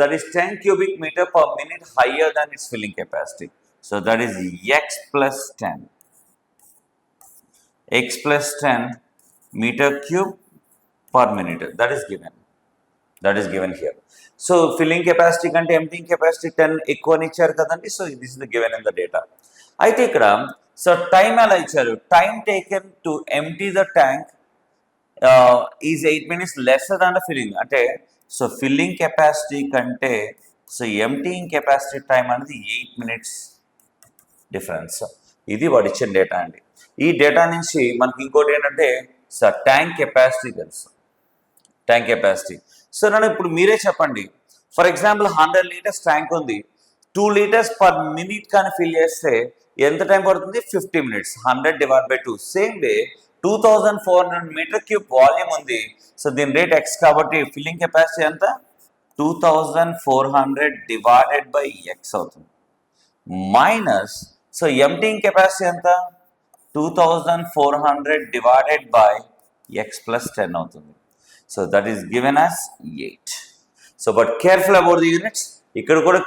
Speaker 1: that is 10 cubic meter per minute higher than its filling capacity. So that is X plus 10. X plus 10 meter cube per minute. That is given here. So filling capacity కంటే emptying capacity 10 ఎక్కువ అని ఇచ్చారు కదండి. So this is the given in the data. అయితే ఇక్కడ సో టైం ఎలా ఇచ్చారు, time taken to empty the tank is 8 minutes lesser than the filling. అంటే సో ఫిల్లింగ్ కెపాసిటీ కంటే సో ఎంప్టీయింగ్ కెపాసిటీ టైం అనేది 8 minutes డిఫరెన్స్. ఇది వాడు ఇచ్చిన డేటా అండి. ఈ డేటా నుంచి మనకి ఇంకోటి ఏంటంటే సో ట్యాంక్ కెపాసిటీ తెలుసు, ట్యాంక్ కెపాసిటీ. సో నన్ను ఇప్పుడు మీరే చెప్పండి, ఫర్ ఎగ్జాంపుల్ 100 liters ట్యాంక్ ఉంది, 2 liters పర్ మినిట్ కానీ ఫిల్ చేస్తే ఎంత టైం పడుతుంది, 50 minutes. 100 divided by 2. Same way 2400 meter cube volume ఉంది, సో దీని రేట్ x కాబట్టి ఫిల్లింగ్ కెపాసిటీ ఎంత 2400 divided by x అవుతుంది, మైనస్ సో ఎంప్టీయింగ్ కెపాసిటీ ఎంత 2400 divided by x plus 10 అవుతుంది. So that is given as 8. So but careful about the units. ఇక్కడ కూడా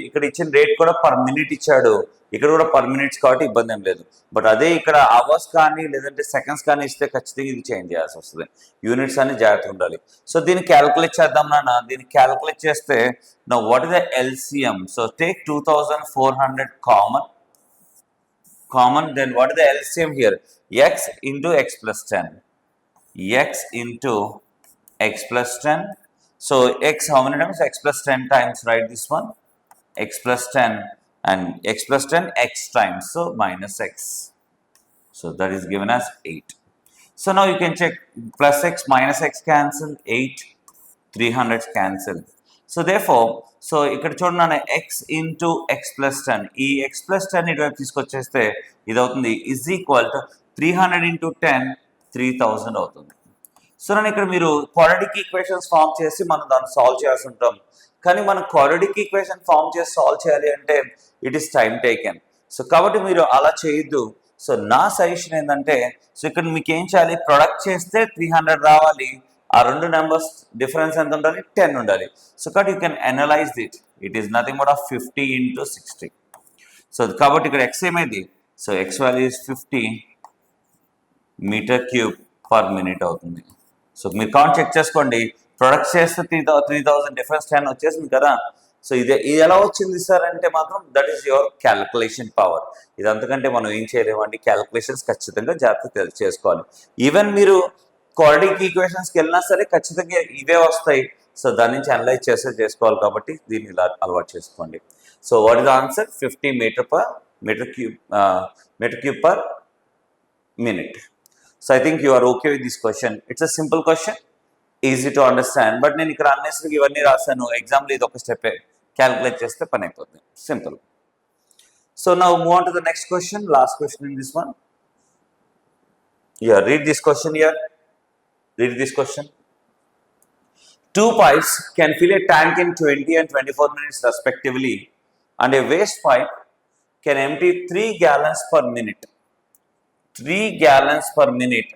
Speaker 1: ఇక్కడ ఇచ్చిన రేట్ కూడా పర్ మినిట్ ఇచ్చాడు, ఇక్కడ కూడా పర్ మినిట్స్ కాబట్టి ఇబ్బంది ఏం లేదు. బట్ అదే ఇక్కడ అవర్స్ కానీ లేదంటే సెకండ్స్ కానీ ఇస్తే ఖచ్చితంగా ఇది చేంజ్ చేయాల్సి వస్తుంది. యూనిట్స్ అని జాగ్రత్తగా ఉండాలి. సో దీన్ని క్యాలిక్యులేట్ చేద్దాం నాన్న. దీన్ని క్యాలిక్యులేట్ చేస్తే నా what is the LCM. So take 2400 common, then what is the LCM here, x into x plus 10, x into x plus 10. So x how many times, x plus 10 times, write this one, x plus 10 and x plus 10 x times, so minus x. So that is given as 8. So now you can check plus x minus x cancel, 8 300 cancel. So therefore, so ఇక్కడ చూడండి x into x plus 10, ఈ x plus 10 ఇటువైపు తీసుకొచ్చేస్తే ఇది అవుతుంది is equal to 300 into 10 3000 అవుతుంది. సో నేను ఇక్కడ మీరు క్వాడ్రాటిక్ ఈక్వేషన్స్ ఫామ్ చేసి మనం దాన్ని సాల్వ్ చేయాల్సి ఉంటాం. కానీ మనం క్వాడ్రాటిక్ ఈక్వేషన్ ఫామ్ చేసి సాల్వ్ చేయాలి అంటే it is time taken. So కాబట్టి మీరు అలా చేయొద్దు. సో నా సజెషన్ ఏంటంటే, సో ఇక్కడ మీకు ఏం చేయాలి, ప్రొడక్ట్ చేస్తే 300 రావాలి, ఆ రెండు నెంబర్స్ డిఫరెన్స్ ఎంత ఉండాలి, 10 ఉండాలి. సో కాబట్టి you can analyse it, it is nothing but of 50 into 60. So కాబట్టి ఇక్కడ ఎక్స్ ఏమైంది, so X value is 50 meter cube per minute అవుతుంది. సో మీరు కౌంట్ చెక్ చేసుకోండి, ప్రొడక్ట్ చేస్తే 3000 డిఫరెన్స్ 10 వచ్చేసింది కదా. సో ఇది ఎలా వచ్చింది సార్ అంటే మాత్రం that is your calculation power. ఇది అంతకంటే మనం ఏం చేయలేమండి, క్యాలిక్యులేషన్స్ ఖచ్చితంగా జాగ్రత్త చేసుకోవాలి. ఈవెన్ మీరు క్వాడ్రాటిక్ ఈక్వేషన్స్కి వెళ్ళినా సరే ఖచ్చితంగా ఇవే వస్తాయి. సో దాని నుంచి అనలైజ్ చేసుకోవాలి కాబట్టి దీన్ని ఇలా అలవాటు చేసుకోండి. So what is the answer, 50 meter cube per minute. So I think you are okay with this question. It's a simple question, easy to understand. But నేను ఇక్కడ అన్నెసరీగా ఇవన్నీ రాశాను, ఎగ్జామ్లో ఇది ఒక స్టెప్ క్యాలిక్యులేట్ చేస్తే పని అయిపోతుంది, simple. So now move on to the next question, last question in this one. Yeah, read this question here. Read this question. 2 pipes can fill a tank in 20 and 24 minutes respectively, and a waste pipe can empty 3 gallons per minute. 3 gallons per minute.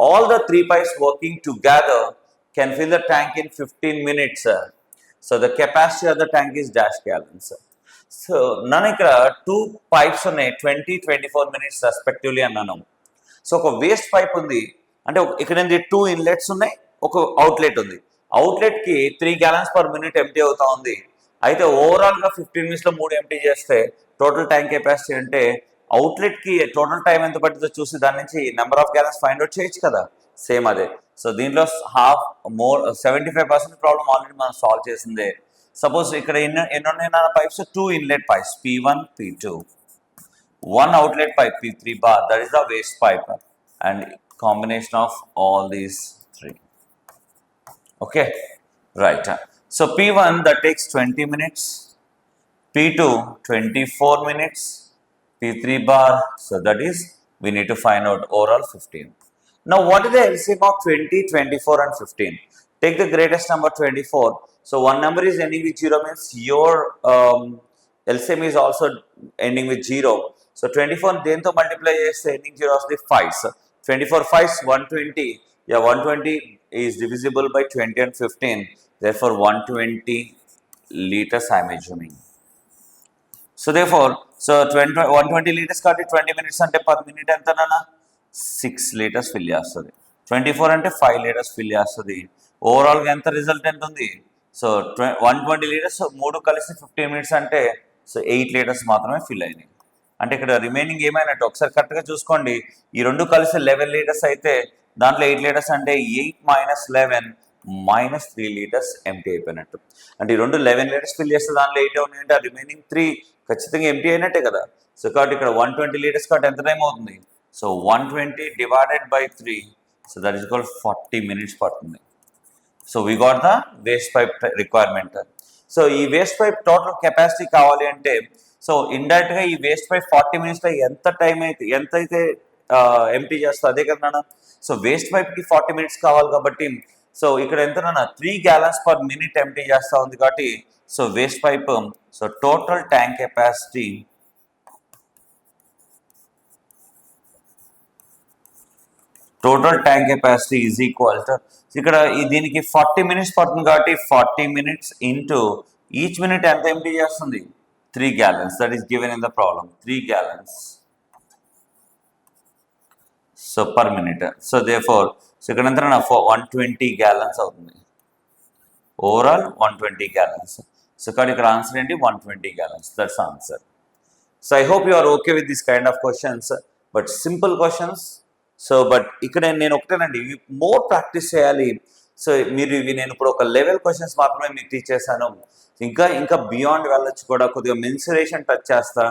Speaker 1: All the 3 pipes working together can fill the tank in 15 minutes. So the capacity of the tank is dash gallons. So none ఇక్కడ 2 pipes ఉన్నాయి, 20-24 minutes respectively అన్నాను. సో ఒక వేస్ట్ పైప్ ఉంది, అంటే ఇక్కడ 2 ఇన్లెట్స్ ఉన్నాయి, ఒక అవుట్లెట్ ఉంది. అవుట్లెట్కి 3 gallons per minute ఎంటీ అవుతా ఉంది. అయితే ఓవరాల్గా 15 minutes లో 3 ఎంటీ చేస్తే టోటల్ ట్యాంక్ కెపాసిటీ అంటే అవుట్లెట్కి టోటల్ టైం ఎంత పడుతుందో చూసి దాని నుంచి number of gallons find out చేయొచ్చు కదా, సేమ్ అదే. సో దీంట్లో 75% ప్రాబ్లం ఆల్రెడీ మనం సాల్వ్ చేసిందే. సపోజ్ ఇక్కడ ఎన్ని ఉన్నాయి pipes, 2 inlet pipes P1 P2, 1 outlet pipe P3 bar, that is the waste pipe, and combination of all these 3. Okay, right. So P1 that takes 20 minutes, P2 24 minutes, P3 bar, so that is we need to find out overall 15. Now what is the LCM of 20, 24 and 15? Take the greatest number 24. So one number is ending with 0 means your LCM is also ending with 0. So 24 దేంతో మల్టిప్లై చేస్తే ending 0 వస్తుంది 5. So 24 5s 120. Yeah, 120 is divisible by 20 and 15. Therefore 120 liters I am assuming. So therefore, so 120 liters కాబట్టి 20 minutes అంటే per minute ఎంత నాన్న 6 liters fill చేస్తుంది. 24 అంటే 5 లీటర్స్ ఫిల్ చేస్తుంది. ఓవరాల్గా ఎంత రిజల్ట్ ఎంత ఉంది? సో 120 లీటర్స్, మూడు కలిసి 15 మినిట్స్ అంటే సో 8 లీటర్స్ మాత్రమే ఫిల్ అయినాయి. అంటే ఇక్కడ రిమైనింగ్ ఏమైనట్టు ఒకసారి కరెక్ట్గా చూసుకోండి. ఈ రెండు కలిసి 11 లీటర్స్ అయితే దాంట్లో 8 లీటర్స్ అంటే 8 మైనస్ 11 మైనస్ 3 లీటర్స్ ఎంటీ అయిపోయినట్టు. అంటే ఈ రెండు 11 లీటర్స్ ఫిల్ చేస్తే దాంట్లో 8 ఉన్నాయంటే ఆ రిమైనింగ్ 3 ఖచ్చితంగా ఎంటీ అయినట్టే కదా. సో కాబట్టి ఇక్కడ 120 లీటర్స్ కాబట్టి ఎంత టైం అవుతుంది? So 120 divided by 3, so that is equal 40 minutes పడుతుంది. So we got the waste pipe requirement. So ఈ వేస్ట్ పైప్ టోటల్ కెపాసిటీ కావాలి అంటే సో ఇండైరెక్ట్గా ఈ వేస్ట్ పైప్ 40 మినిట్స్లో ఎంత టైం అయితే ఎంతైతే ఎంటీ చేస్తా అదే కదా నాన్న. సో వేస్ట్ పైప్కి 40 మినిట్స్ కావాలి కాబట్టి సో ఇక్కడ ఎంత నాన్న 3 gallons per minute ఎంటీ చేస్తూ ఉంది కాబట్టి so waste pipe so total tank capacity is equal to ఇక్కడ దీనికి 40 మినిట్స్ పడుతుంది కాబట్టి 40 మినిట్స్ ఇంటూ ఈచ్ మినిట్ ఎంత ఎంటీ చేస్తుంది? 3 gallons. That is given in the problem. 3 gallons. So per minute. So therefore, so ఇక్కడ ఎంత 120 gallons అవుతుంది. Overall 120 gallons. సో కాబట్టి ఇక్కడ ఆన్సర్ ఏంటి? 120 gallons. That's answer. So I hope you are okay with this kind of questions. But simple questions. So but ఇక్కడ నేను ఒకటేనండి, మోర్ ప్రాక్టీస్ చేయాలి. సో మీరు ఇవి నేను ఇప్పుడు ఒక లెవెల్ క్వశ్చన్స్ మాత్రమే మీకు టీచ్ చేశాను. ఇంకా బియాండ్ వెళ్ళొచ్చు కూడా. కొద్దిగా మెన్సురేషన్ టచ్ చేస్తా,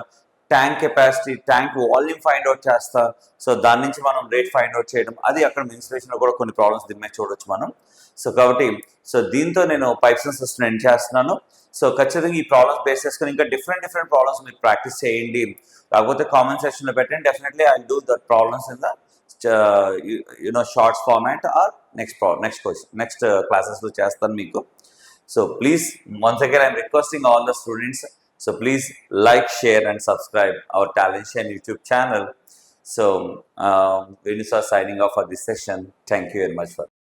Speaker 1: tank capacity, tank volume find out చేస్తా. సో దాని నుంచి మనం రేట్ ఫైండ్ అవుట్ చేయడం, అది అక్కడ మెన్సురేషన్లో కూడా కొన్ని ప్రాబ్లమ్స్ దీని మీద చూడొచ్చు మనం. సో కాబట్టి సో దీంతో నేను పైప్స్ అండ్ సిస్టమ్ ఎండ్ చేస్తున్నాను. సో ఖచ్చితంగా ఈ ప్రాబ్లమ్స్ బేస్ చేసుకొని ఇంకా డిఫరెంట్ ప్రాబ్లమ్స్ మీరు ప్రాక్టీస్ చేయండి. కాకపోతే కామెంట్ సెక్షన్లో పెట్టండి. Definitely I do that problems in the shorts format or next క్లాసెస్లో చేస్తాను మీకు. So please, once again, I'm requesting all the students, so please like, share and subscribe our Talentian YouTube channel. So, Venusa signing off for this session. Thank you very much for